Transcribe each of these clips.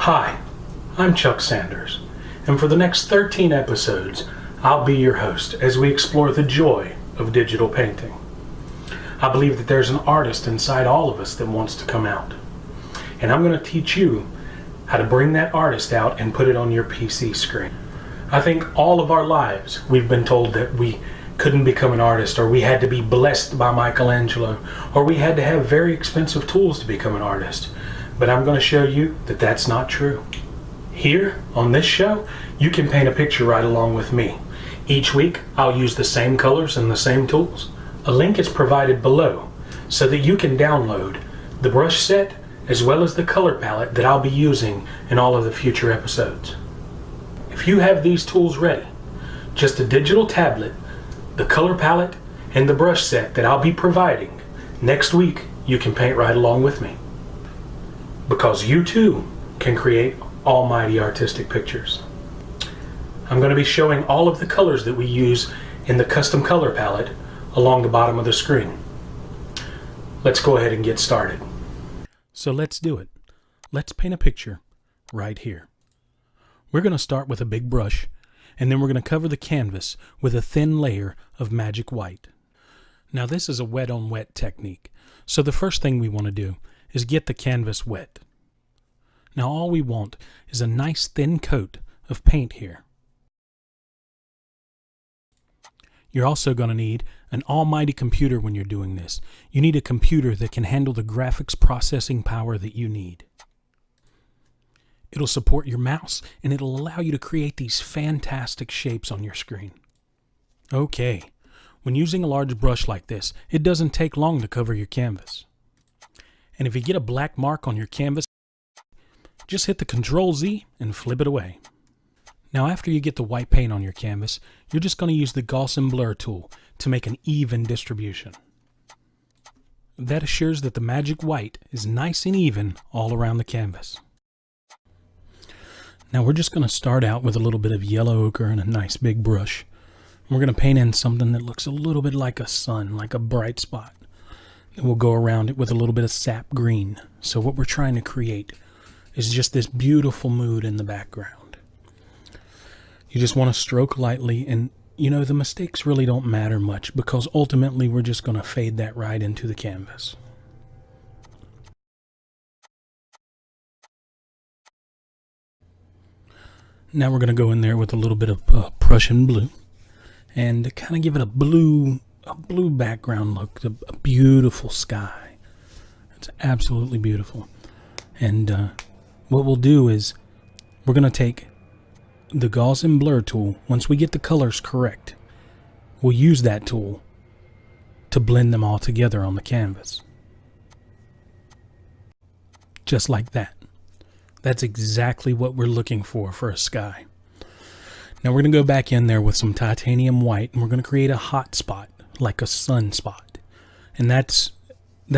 Hi, I'm Chuck Sanders, and for the next 13 episodes, I'll be your host as we explore the joy of digital painting. I believe that there's an artist inside all of us that wants to come out, and I'm going to teach you how to bring that artist out and put it on your PC screen. I think all of our lives we've been told that we couldn't become an artist, or we had to be blessed by Michelangelo, or we had to have very expensive tools to become an artist. But I'm going to show you that that's not true. Here, on this show, you can paint a picture right along with me. Each week, I'll use the same colors and the same tools. A link is provided below so that you can download the brush set as well as the color palette that I'll be using in all of the future episodes. If you have these tools ready, just a digital tablet, the color palette, and the brush set that I'll be providing, next week you can paint right along with me. Because you too can create almighty artistic pictures. I'm going to be showing all of the colors that we use in the custom color palette along the bottom of the screen. Let's go ahead and get started. So let's do it. Let's paint a picture right here. We're going to start with a big brush, and then we're going to cover the canvas with a thin layer of magic white. Now this is a wet on wet technique, so the first thing we want to do is get the canvas wet. Now all we want is a nice thin coat of paint here. You're also going to need an almighty computer when you're doing this. You need a computer that can handle the graphics processing power that you need. It'll support your mouse, and it'll allow you to create these fantastic shapes on your screen. Okay, when using a large brush like this, it doesn't take long to cover your canvas. And if you get a black mark on your canvas, just hit the Ctrl-Z and flip it away. Now after you get the white paint on your canvas, you're just going to use the Gaussian blur tool to make an even distribution. That assures that the magic white is nice and even all around the canvas. Now we're just going to start out with a little bit of yellow ochre and a nice big brush. We're going to paint in something that looks a little bit like a sun, like a bright spot. Then we'll go around it with a little bit of sap green. So what we're trying to create is just this beautiful mood in the background. You just want to stroke lightly, and you know, the mistakes really don't matter much because ultimately we're just going to fade that right into the canvas. Now we're going to go in there with a little bit of Prussian blue and kind of give it a blue background look, a beautiful sky. It's absolutely beautiful. And what we'll do is we're going to take the Gaussian blur tool. Once we get the colors correct, we'll use that tool to blend them all together on the canvas. Just like that. That's exactly what we're looking for a sky. Now we're going to go back in there with some titanium white, and we're going to create a hot spot, like a sunspot. And that's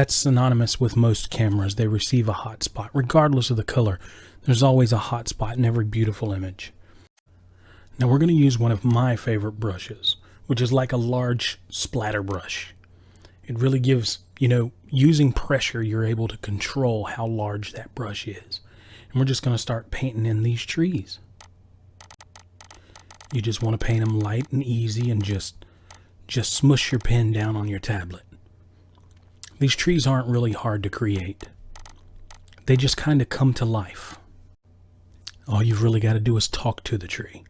synonymous with most cameras. They receive a hot spot. Regardless of the color, there's always a hot spot in every beautiful image. Now we're going to use one of my favorite brushes, which is like a large splatter brush. It really gives, using pressure, you're able to control how large that brush is. And we're just going to start painting in these trees. You just want to paint them light and easy and just smush your pen down on your tablet. These trees aren't really hard to create. They just kind of come to life. All you've really got to do is talk to the tree.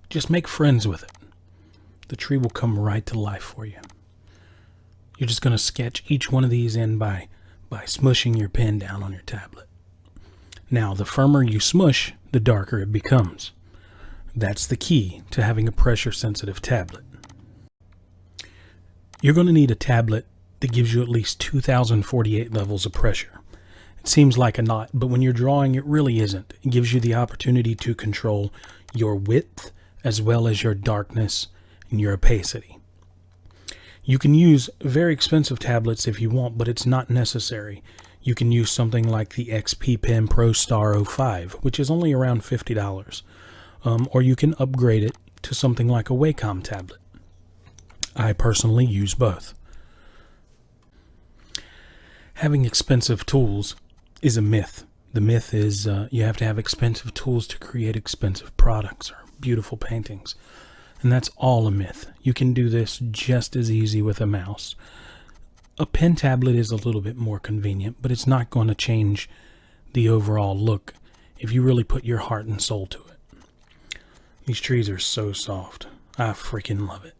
Just make friends with it. The tree will come right to life for you. You're just going to sketch each one of these in by smushing your pen down on your tablet. Now, the firmer you smush, the darker it becomes. That's the key to having a pressure-sensitive tablet. You're going to need a tablet that gives you at least 2048 levels of pressure. It seems like a lot, but when you're drawing, it really isn't. It gives you the opportunity to control your width as well as your darkness and your opacity. You can use very expensive tablets if you want, but it's not necessary. You can use something like the XP Pen Pro Star 05, which is only around $50. Or you can upgrade it to something like a Wacom tablet. I personally use both. Having expensive tools is a myth The myth is you have to have expensive tools to create expensive products or beautiful paintings. And that's all a myth. You can do this just as easy with a mouse. A pen tablet is a little bit more convenient, but it's not going to change the overall look if you really put your heart and soul to it. These trees are so soft. I freaking love it.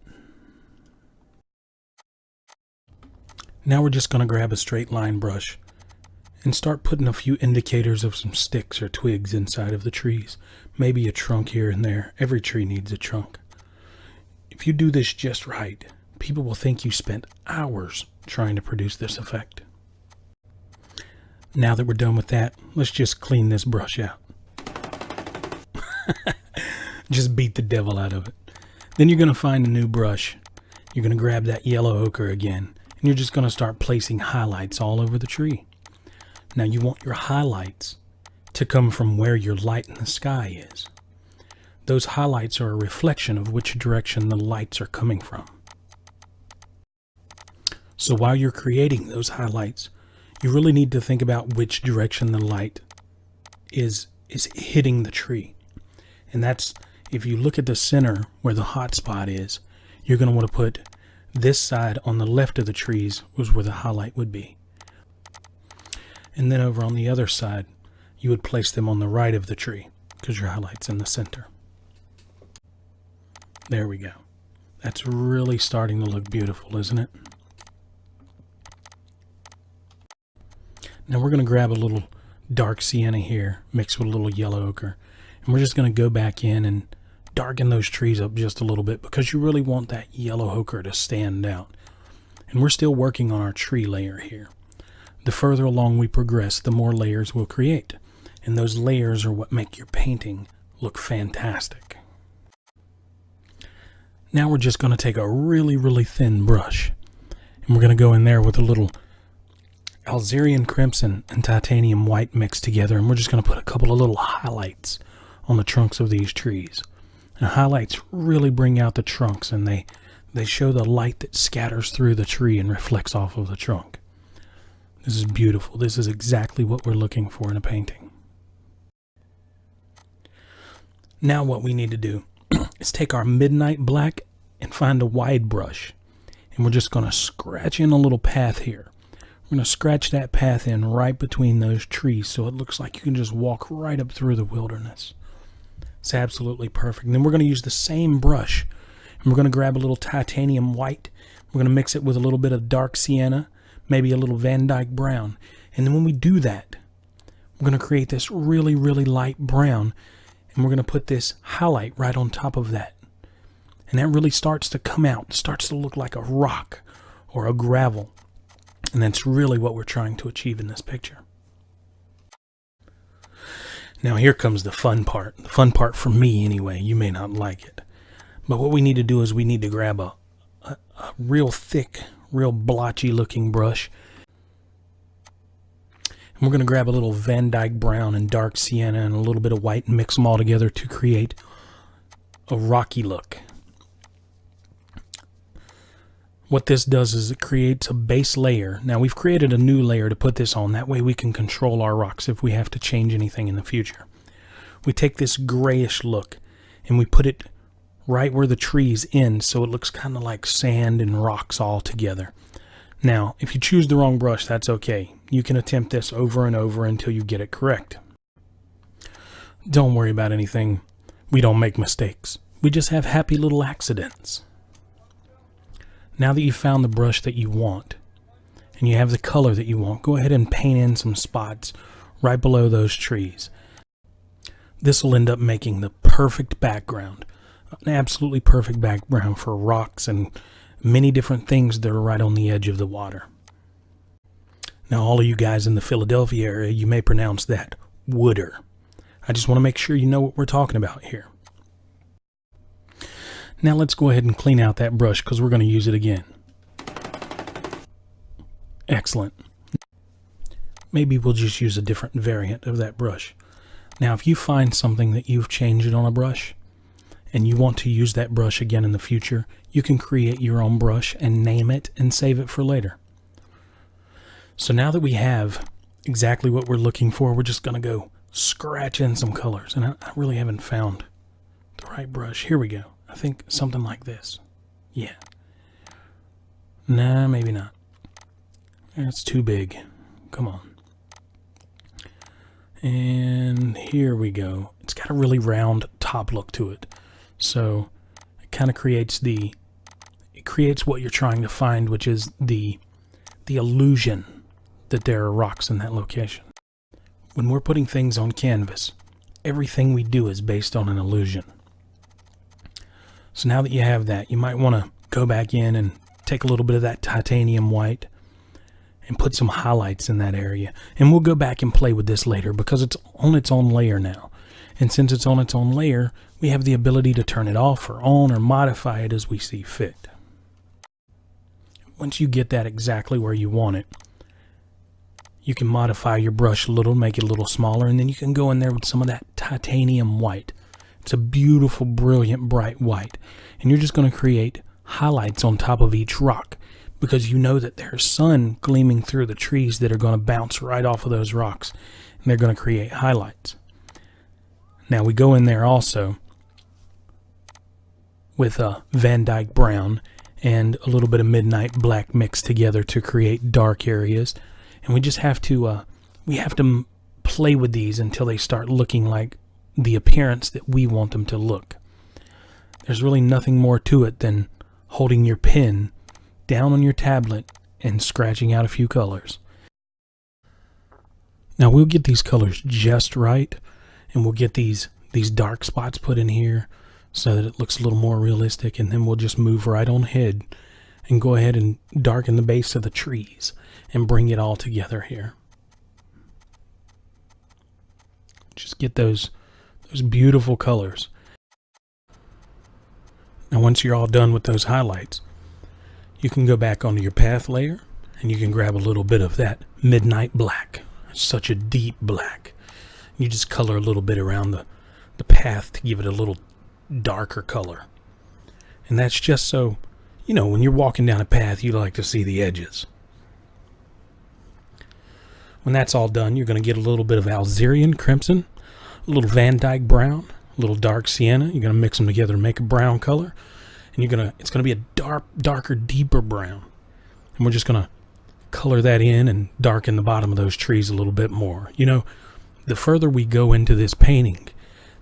Now we're just going to grab a straight line brush and start putting a few indicators of some sticks or twigs inside of the trees. Maybe a trunk here and there. Every tree needs a trunk. If you do this just right, people will think you spent hours trying to produce this effect. Now that we're done with that, let's just clean this brush out. Just beat the devil out of it. Then you're going to find a new brush. You're going to grab that yellow ochre again, and you're just going to start placing highlights all over the tree. Now you want your highlights to come from where your light in the sky is. Those highlights are a reflection of which direction the lights are coming from. So while you're creating those highlights, you really need to think about which direction the light is hitting the tree. And that's, if you look at the center where the hot spot is, you're going to want to put this side on the left of the trees was where the highlight would be. And then over on the other side, you would place them on the right of the tree because your highlight's in the center. There we go. That's really starting to look beautiful, isn't it? Now we're going to grab a little dark sienna here, mixed with a little yellow ochre. And we're just going to go back in and darken those trees up just a little bit because you really want that yellow ochre to stand out. And we're still working on our tree layer here. The further along we progress, the more layers we'll create. And those layers are what make your painting look fantastic. Now we're just going to take a really, really thin brush. And we're going to go in there with a little Alzerian crimson and titanium white mixed together. And we're just going to put a couple of little highlights on the trunks of these trees. And highlights really bring out the trunks, and they show the light that scatters through the tree and reflects off of the trunk. This is beautiful. This is exactly what we're looking for in a painting. Now what we need to do is take our midnight black and find a wide brush. And we're just going to scratch in a little path here. We're going to scratch that path in right between those trees so it looks like you can just walk right up through the wilderness. It's absolutely perfect. And then we're going to use the same brush, and we're going to grab a little titanium white. We're going to mix it with a little bit of dark sienna, maybe a little Van Dyke brown. And then when we do that, we're going to create this really, really light brown, and we're going to put this highlight right on top of that. And that really starts to come out, starts to look like a rock or a gravel. And that's really what we're trying to achieve in this picture. Now here comes the fun part. The fun part for me anyway. You may not like it. But what we need to do is we need to grab a real thick, real blotchy looking brush. And we're going to grab a little Van Dyke brown and dark sienna and a little bit of white and mix them all together to create a rocky look. What this does is it creates a base layer. Now we've created a new layer to put this on. That way we can control our rocks if we have to change anything in the future. We take this grayish look and we put it right where the trees end so it looks kind of like sand and rocks all together. Now, if you choose the wrong brush, that's okay. You can attempt this over and over until you get it correct. Don't worry about anything. We don't make mistakes. We just have happy little accidents. Now that you've found the brush that you want, and you have the color that you want, go ahead and paint in some spots right below those trees. This will end up making the perfect background, an absolutely perfect background for rocks and many different things that are right on the edge of the water. Now all of you guys in the Philadelphia area, you may pronounce that wooder. I just want to make sure you know what we're talking about here. Now let's go ahead and clean out that brush because we're going to use it again. Excellent. Maybe we'll just use a different variant of that brush. Now if you find something that you've changed on a brush and you want to use that brush again in the future, you can create your own brush and name it and save it for later. So now that we have exactly what we're looking for, we're just going to go scratch in some colors. And I really haven't found the right brush. Here we go. I think something like this. Yeah. Nah, maybe not. That's too big. Come on. And here we go. It's got a really round top look to it. So it kind of creates what you're trying to find, which is the illusion that there are rocks in that location. When we're putting things on canvas, everything we do is based on an illusion. So now that you have that, you might want to go back in and take a little bit of that titanium white and put some highlights in that area. And we'll go back and play with this later because it's on its own layer now. And since it's on its own layer, we have the ability to turn it off or on or modify it as we see fit. Once you get that exactly where you want it, you can modify your brush a little, make it a little smaller, and then you can go in there with some of that titanium white. It's a beautiful, brilliant, bright white. And you're just going to create highlights on top of each rock because you know that there's sun gleaming through the trees that are going to bounce right off of those rocks, and they're going to create highlights. Now we go in there also with a Van Dyke brown and a little bit of midnight black mixed together to create dark areas. And we just have to play with these until they start looking like the appearance that we want them to look. There's really nothing more to it than holding your pen down on your tablet and scratching out a few colors. Now we'll get these colors just right, and we'll get these dark spots put in here so that it looks a little more realistic, and then we'll just move right on ahead and go ahead and darken the base of the trees and bring it all together here. Just get those beautiful colors. Now once you're all done with those highlights, you can go back onto your path layer and you can grab a little bit of that midnight black. It's such a deep black. You just color a little bit around the path to give it a little darker color. And that's just so, when you're walking down a path, you like to see the edges. When that's all done, you're going to get a little bit of Algerian crimson, a little Van Dyke brown, a little dark sienna. You're going to mix them together and make a brown color. And it's going to be a darker, deeper brown. And we're just going to color that in and darken the bottom of those trees a little bit more. The further we go into this painting,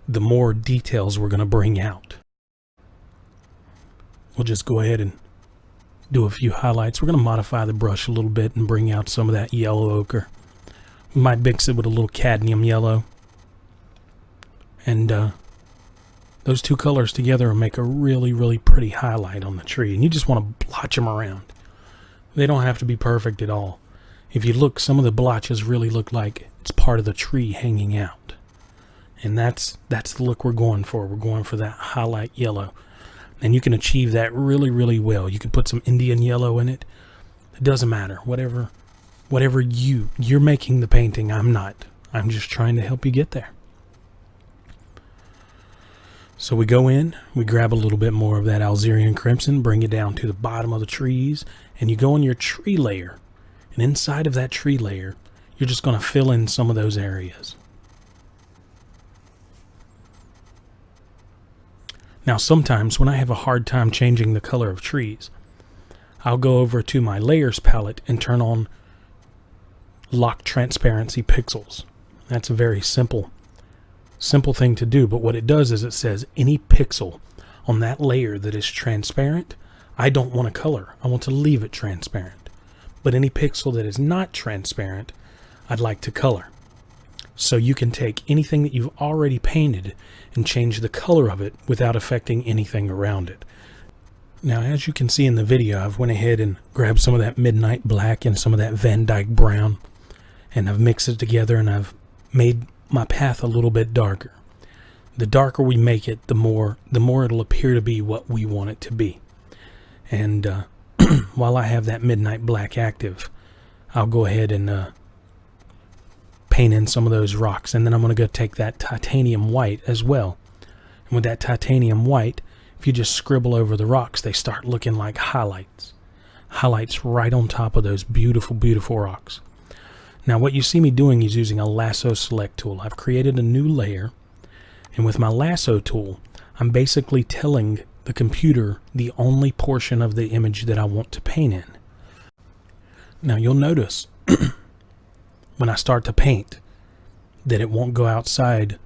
the more details we're going to bring out. We'll just go ahead and do a few highlights. We're going to modify the brush a little bit and bring out some of that yellow ochre. We might mix it with a little cadmium yellow. And those two colors together will make a really, really pretty highlight on the tree. And you just want to blotch them around. They don't have to be perfect at all. If you look, some of the blotches really look like it's part of the tree hanging out. And that's the look we're going for. We're going for that highlight yellow. And you can achieve that really, really well. You can put some Indian yellow in it. It doesn't matter. Whatever you're making the painting, I'm not. I'm just trying to help you get there. So we go in, we grab a little bit more of that Algerian crimson, bring it down to the bottom of the trees, and you go on your tree layer. And inside of that tree layer, you're just going to fill in some of those areas. Now sometimes when I have a hard time changing the color of trees, I'll go over to my layers palette and turn on lock transparency pixels. That's a very simple thing to do, but what it does is it says any pixel on that layer that is transparent, I don't want to color. I want to leave it transparent. But any pixel that is not transparent, I'd like to color. So you can take anything that you've already painted and change the color of it without affecting anything around it. Now, as you can see in the video, I've went ahead and grabbed some of that midnight black and some of that Van Dyke brown, and I've mixed it together, and I've made my path a little bit darker. The darker we make it, the more it'll appear to be what we want it to be. And while I have that midnight black active, I'll go ahead and paint in some of those rocks, and then I'm going to go take that titanium white as well. And with that titanium white, if you just scribble over the rocks, they start looking like highlights right on top of those beautiful, beautiful rocks. Now what you see me doing is using a lasso select tool. I've created a new layer, and with my lasso tool, I'm basically telling the computer the only portion of the image that I want to paint in. Now you'll notice when I start to paint that it won't go outside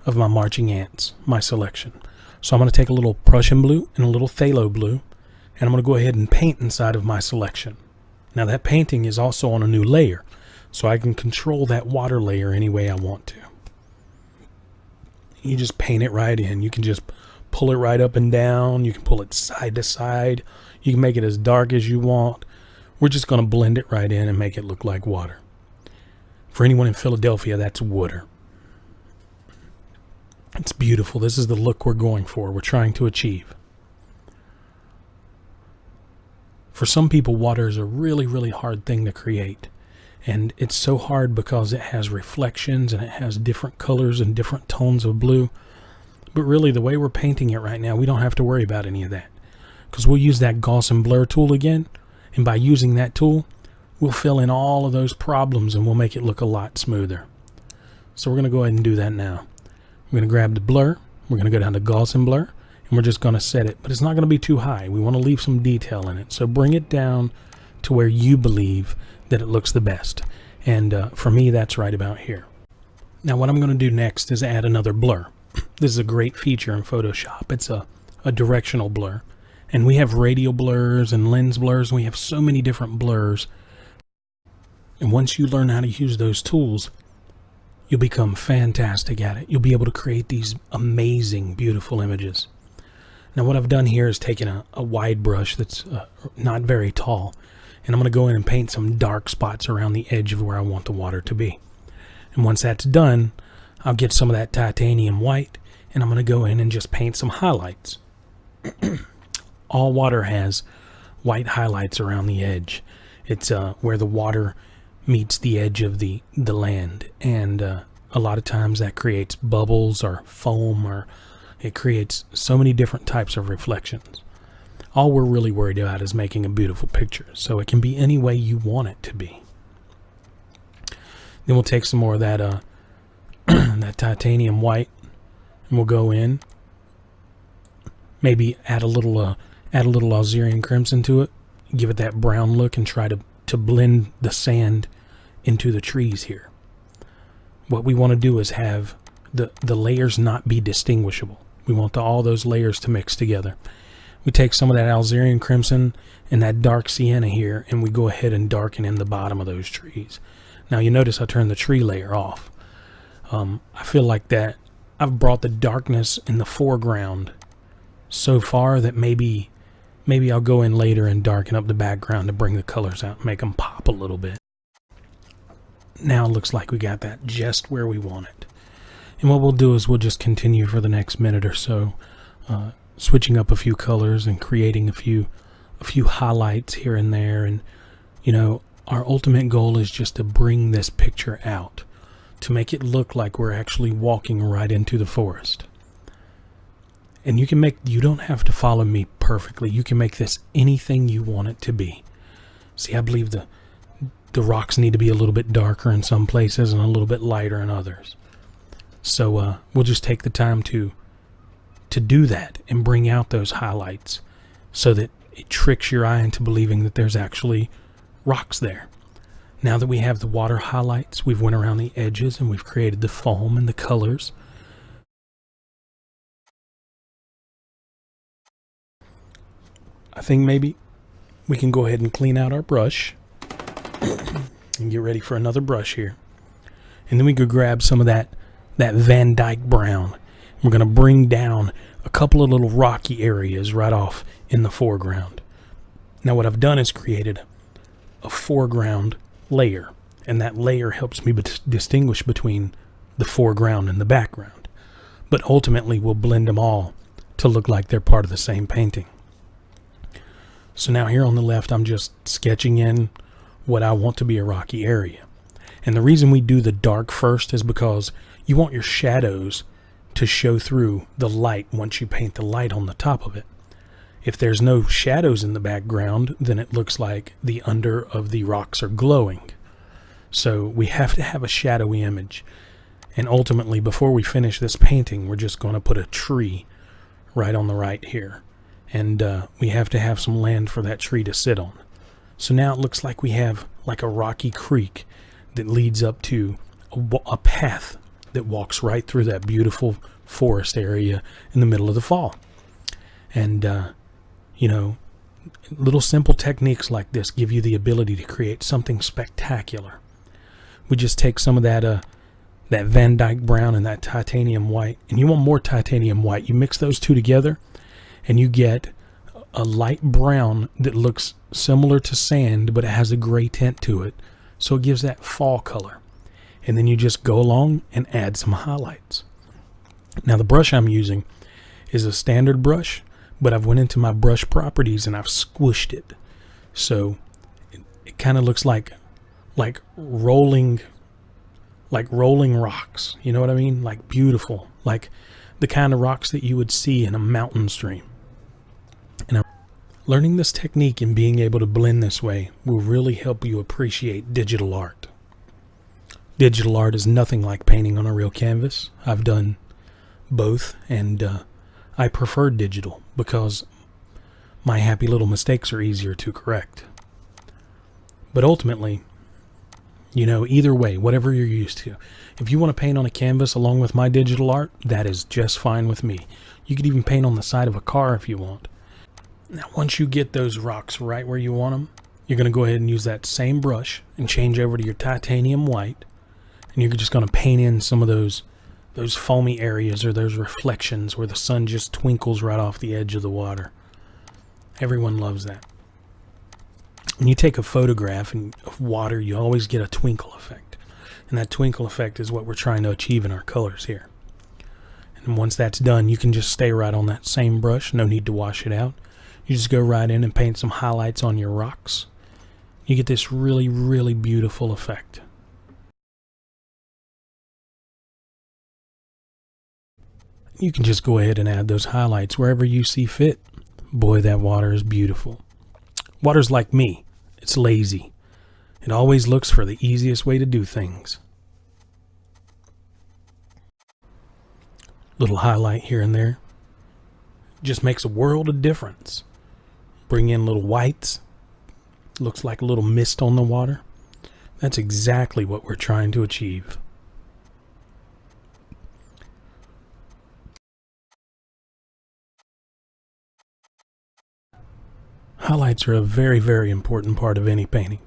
of my marching ants, my selection. So I'm going to take a little Prussian blue and a little phthalo blue, and I'm going to go ahead and paint inside of my selection. Now that painting is also on a new layer, so I can control that water layer any way I want to. You just paint it right in. You can just pull it right up and down. You can pull it side to side. You can make it as dark as you want. We're just going to blend it right in and make it look like water. For anyone in Philadelphia, that's water. It's beautiful. This is the look we're going for. We're trying to achieve. For some people, water is a really, really hard thing to create. And it's so hard because it has reflections and it has different colors and different tones of blue. But really, the way we're painting it right now, we don't have to worry about any of that. Because we'll use that Gaussian blur tool again. And by using that tool, we'll fill in all of those problems and we'll make it look a lot smoother. So we're going to go ahead and do that now. We're going to grab the blur. We're going to go down to Gaussian blur. And we're just going to set it. But it's not going to be too high. We want to leave some detail in it. So bring it down to where you believe that it looks the best. And for me, that's right about here. Now what I'm going to do next is add another blur. This is a great feature in Photoshop. It's a directional blur. And we have radial blurs and lens blurs. And we have so many different blurs. And once you learn how to use those tools, you'll become fantastic at it. You'll be able to create these amazing, beautiful images. Now what I've done here is taken a wide brush that's not very tall. And I'm going to go in and paint some dark spots around the edge of where I want the water to be. And once that's done, I'll get some of that titanium white and I'm going to go in and just paint some highlights. All water has white highlights around the edge. It's where the water meets the edge of the land. And a lot of times that creates bubbles or foam, or it creates so many different types of reflections. All we're really worried about is making a beautiful picture, so it can be any way you want it to be. Then we'll take some more of that that titanium white, and we'll go in, maybe add a little Algerian crimson to it, give it that brown look, and try to blend the sand into the trees here. What we want to do is have the layers not be distinguishable. We want all those layers to mix together. We take some of that Algerian crimson and that dark sienna here, and we go ahead and darken in the bottom of those trees. Now you notice I turned the tree layer off. I feel like that I've brought the darkness in the foreground so far that maybe I'll go in later and darken up the background to bring the colors out and make them pop a little bit. Now it looks like we got that just where we want it. And what we'll do is we'll just continue for the next minute or so, switching up a few colors and creating a few highlights here and there. And you know, our ultimate goal is just to bring this picture out, to make it look like we're actually walking right into the forest. And you don't have to follow me perfectly. You can make this anything you want it to be. See, I believe the rocks need to be a little bit darker in some places and a little bit lighter in others. So we'll just take the time to do that and bring out those highlights so that it tricks your eye into believing that there's actually rocks there. Now that we have the water highlights, we've went around the edges and we've created the foam and the colors. I think maybe we can go ahead and clean out our brush and get ready for another brush here. And then we could grab some of that Van Dyke brown. We're going to bring down a couple of little rocky areas right off in the foreground. Now what I've done is created a foreground layer, and that layer helps me distinguish between the foreground and the background. But ultimately we'll blend them all to look like they're part of the same painting. So now here on the left, I'm just sketching in what I want to be a rocky area. And the reason we do the dark first is because you want your shadows to show through the light once you paint the light on the top of it. If there's no shadows in the background, then it looks like the under of the rocks are glowing. So we have to have a shadowy image. And ultimately, before we finish this painting, we're just going to put a tree right on the right here. And we have to have some land for that tree to sit on. So now it looks like we have like a rocky creek that leads up to a path that walks right through that beautiful forest area in the middle of the fall. And, you know, little simple techniques like this give you the ability to create something spectacular. We just take some of that Van Dyke brown and that titanium white, and you want more titanium white. You mix those two together and you get a light brown that looks similar to sand, but it has a gray tint to it. So it gives that fall color. And then you just go along and add some highlights. Now the brush I'm using is a standard brush, but I've went into my brush properties and I've squished it. So it kind of looks like rolling rocks. You know what I mean? Like beautiful, like the kind of rocks that you would see in a mountain stream. And learning this technique and being able to blend this way will really help you appreciate digital art. Digital art is nothing like painting on a real canvas. I've done both, and I prefer digital because my happy little mistakes are easier to correct. But ultimately, you know, either way, whatever you're used to, if you want to paint on a canvas along with my digital art, that is just fine with me. You could even paint on the side of a car if you want. Now, once you get those rocks right where you want them, you're going to go ahead and use that same brush and change over to your titanium white. And you're just going to paint in some of those foamy areas or those reflections where the sun just twinkles right off the edge of the water. Everyone loves that. When you take a photograph of water, you always get a twinkle effect. And that twinkle effect is what we're trying to achieve in our colors here. And once that's done, you can just stay right on that same brush. No need to wash it out. You just go right in and paint some highlights on your rocks. You get this really, really beautiful effect. You can just go ahead and add those highlights wherever you see fit. Boy, that water is beautiful. Water's like me. It's lazy. It always looks for the easiest way to do things. Little highlight here and there. Just makes a world of difference. Bring in little whites. Looks like a little mist on the water. That's exactly what we're trying to achieve. Highlights are a very, very important part of any painting.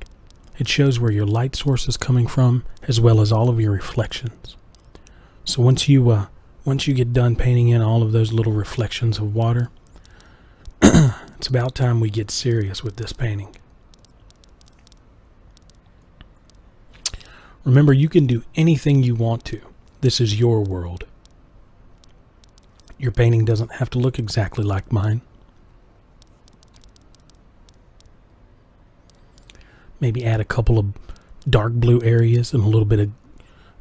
It shows where your light source is coming from, as well as all of your reflections. So once you get done painting in all of those little reflections of water, it's about time we get serious with this painting. Remember, you can do anything you want to. This is your world. Your painting doesn't have to look exactly like mine. Maybe add a couple of dark blue areas and a little bit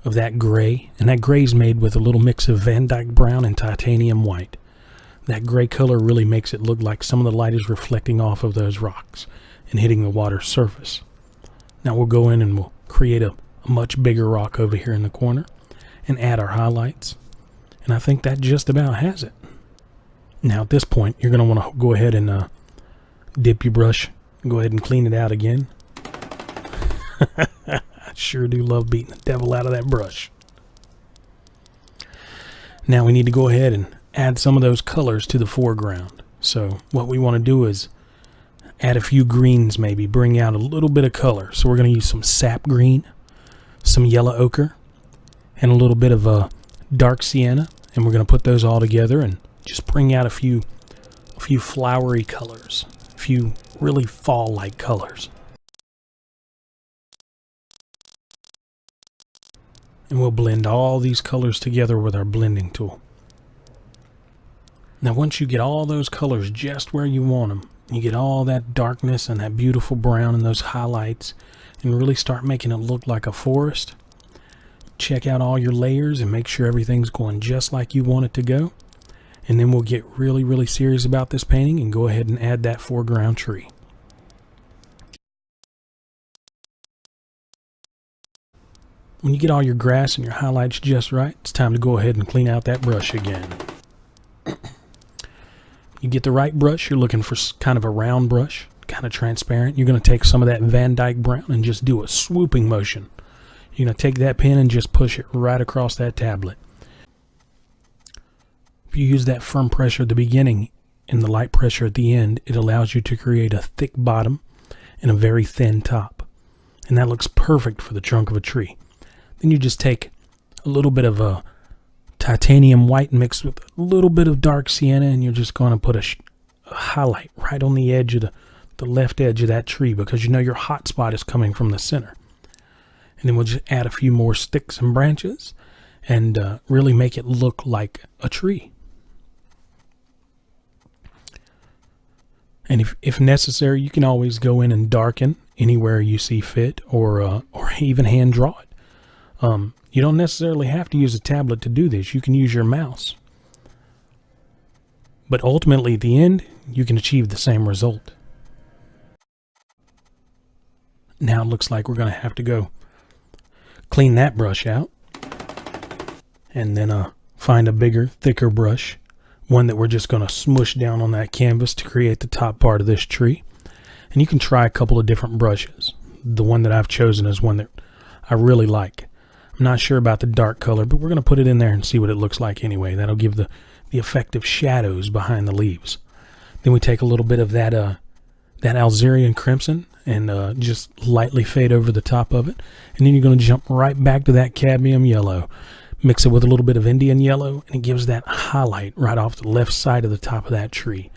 of that gray. And that gray is made with a little mix of Van Dyke brown and titanium white. That gray color really makes it look like some of the light is reflecting off of those rocks and hitting the water's surface. Now we'll go in and we'll create a much bigger rock over here in the corner and add our highlights. And I think that just about has it. Now at this point, you're going to want to go ahead and dip your brush and go ahead and clean it out again. I sure do love beating the devil out of that brush. Now we need to go ahead and add some of those colors to the foreground. So what we want to do is add a few greens, maybe bring out a little bit of color. So we're going to use some sap green, some yellow ochre, and a little bit of dark sienna, and we're going to put those all together and just bring out a few flowery colors, a few really fall-like colors. And we'll blend all these colors together with our blending tool. Now once you get all those colors just where you want them, you get all that darkness and that beautiful brown and those highlights, and really start making it look like a forest, check out all your layers and make sure everything's going just like you want it to go. And then we'll get really, really serious about this painting and go ahead and add that foreground tree. When you get all your grass and your highlights just right, it's time to go ahead and clean out that brush again. You get the right brush, you're looking for kind of a round brush, kind of transparent. You're going to take some of that Van Dyke brown and just do a swooping motion. You're going to take that pen and just push it right across that tablet. If you use that firm pressure at the beginning and the light pressure at the end, it allows you to create a thick bottom and a very thin top. And that looks perfect for the trunk of a tree. Then you just take a little bit of a titanium white mixed with a little bit of dark sienna, and you're just going to put a highlight right on the edge of the left edge of that tree, because you know your hot spot is coming from the center. And then we'll just add a few more sticks and branches and really make it look like a tree. And if necessary, you can always go in and darken anywhere you see fit, or even hand draw it. You don't necessarily have to use a tablet to do this. You can use your mouse. But ultimately, at the end, you can achieve the same result. Now it looks like we're going to have to go clean that brush out. And then find a bigger, thicker brush. One that we're just going to smush down on that canvas to create the top part of this tree. And you can try a couple of different brushes. The one that I've chosen is one that I really like. I'm not sure about the dark color, but we're going to put it in there and see what it looks like anyway. That'll give the effect of shadows behind the leaves. Then we take a little bit of that Algerian crimson and just lightly fade over the top of it. And then you're going to jump right back to that cadmium yellow. Mix it with a little bit of Indian yellow, and it gives that highlight right off the left side of the top of that tree.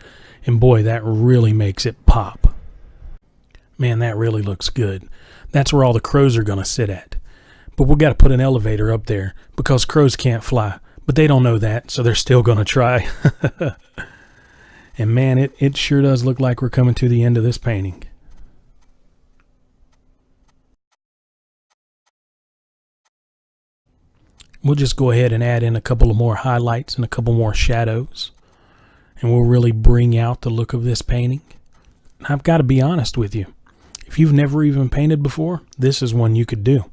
And boy, that really makes it pop. Man, that really looks good. That's where all the crows are going to sit at. But we've got to put an elevator up there because crows can't fly. But they don't know that, so they're still going to try. And man, it sure does look like we're coming to the end of this painting. We'll just go ahead and add in a couple of more highlights and a couple more shadows. And we'll really bring out the look of this painting. And I've got to be honest with you. If you've never even painted before, this is one you could do.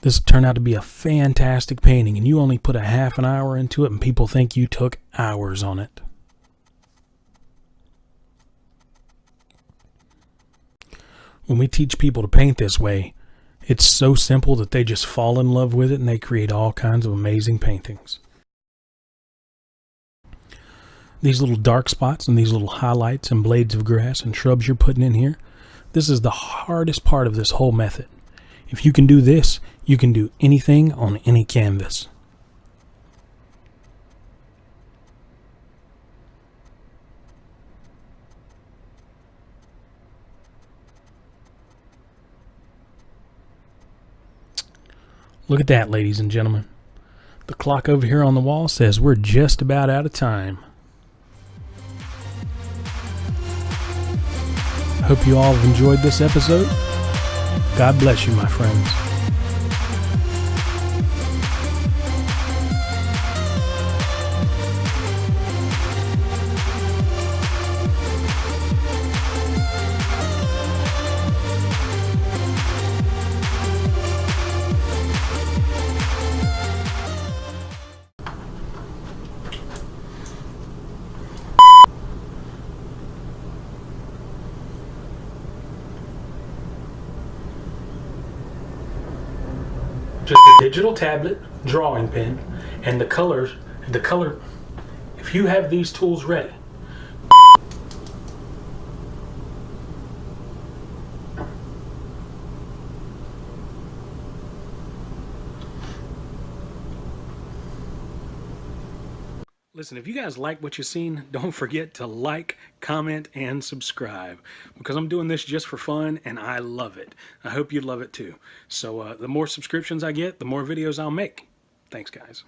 This turned out to be a fantastic painting, and you only put a half an hour into it, and people think you took hours on it. When we teach people to paint this way, it's so simple that they just fall in love with it, and they create all kinds of amazing paintings. These little dark spots and these little highlights and blades of grass and shrubs you're putting in here, this is the hardest part of this whole method. If you can do this, you can do anything on any canvas. Look at that, ladies and gentlemen. The clock over here on the wall says we're just about out of time. I hope you all have enjoyed this episode. God bless you, my friends. Just a digital tablet, drawing pen, and the color, if you have these tools ready, listen, if you guys like what you've seen, don't forget to like, comment, and subscribe, because I'm doing this just for fun and I love it. I hope you love it too. So the more subscriptions I get, the more videos I'll make. Thanks, guys.